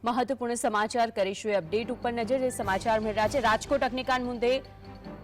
महत्वपूर्ण समाचार करीशुं अपडेट पर नजर। जे समाचार मिल रहा है राजकोट अग्निकांड मुद्दे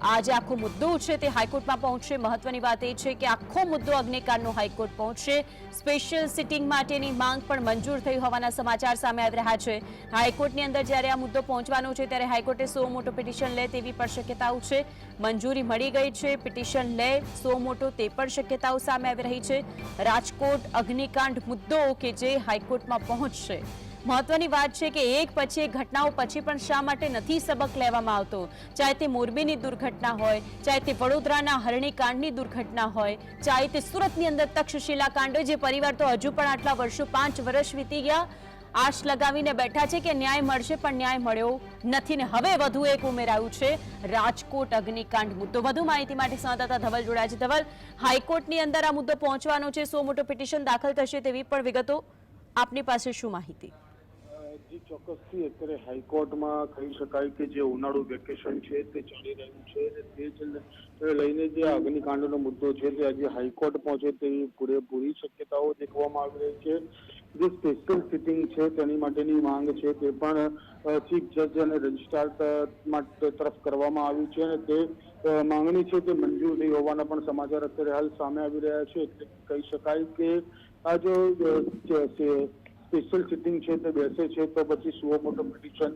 आज आखो मुद्दो है ते हाईकोर्ट में पहुंचशे। महत्वनी बात ए छे के आखो मुद्दो अग्निकांडनो हाईकोर्ट पहुंचशे। स्पेशियल सिटिंग माटेनी मांग पण मंजूर थई होवाना समाचार सामे आवी रह्या छे। हाईकोर्टनी अंदर ज्यारे आ मुद्दो पहोंचवानो छे त्यारे हाईकोर्टे सो मोटो पिटिशन ले तेवी पण शक्यताओ छे। मंजूरी मळी गई छे, पिटिशन ले सो मोटो ते पण शक्यताओ सामे आवी रही छे। राजकोट अग्निकांड मुद्दो के जे हाईकोर्ट में पहोंचशे। महत्वनी बात है कि एक पछी एक घटनाओं पछी पण शा माटे नथी सबक लेवामां आवतो। चाहे ते मोरबीनी दुर्घटना होय, चाहे ते वडोदराना हरणीकांडनी दुर्घटना होय, चाहे ते सूरतनी अंदर तक्षशिला कांड होय, जे परिवार तो हजू पण आटला वर्षो 5 वर्ष वीती गया आश लगावीने बैठा छे कि न्याय मळशे पण न्याय मळ्यो नथी ने हवे वधु एक उमेरायुं छे राजकोट अग्निकांड मुद्दो। વધુ માહિતી માટે સંવાદદાતા ધવલ જોડાયા છે। ધવલ, હાઈકોર્ટની અંદર આ મુદ્દો પહોંચવાનો છે, સો મોટો પિટિશન દાખલ થશે તેવી પણ વિગતો આપની પાસે શું માહિતી? जी ચોક્કસથી અત્યારે હાઈકોર્ટમાં કહી શકાય કે જે ઉનાળુ વેકેશન છે તે ચાલી રહ્યું છે અને તે જ લઈને જે અગ્નિકાંડનો મુદ્દો છે તે આજે હાઈકોર્ટ પહોંચે તેવી પૂરેપૂરી શક્યતાઓ દેખવામાં આવી રહી છે। જે સ્પેશિયલ સિટિંગ છે તેની માટેની માંગ છે તે પણ ચીફ જજ અને રજિસ્ટ્રાર તરફ કરવામાં આવી છે અને તે માંગણી છે તે મંજૂર થઈ હોવાના પણ સમાચાર અત્યારે હાલ સામે આવી રહ્યા છે। એટલે કહી શકાય કે આ જો स्पेशल सिटिंग है तो बेसे है तो P suo motu petition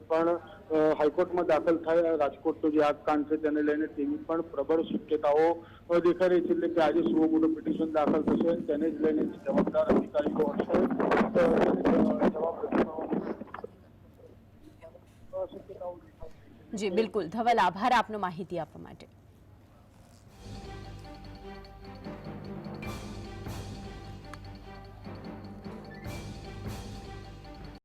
high court में दाखल थाय। राजकोट तो आग कांड है तेने लईने तेवी पण प्रबल शक्यताओं देखाई रही है। એટલે કે આજે સુઓ મોટો પિટિશન દાખલ થશે તેને જ લઈને જવાબદાર અધિકારીઓ હશે जी बिल्कुल धवल, आभार आपनो माहिती आपवा माटे।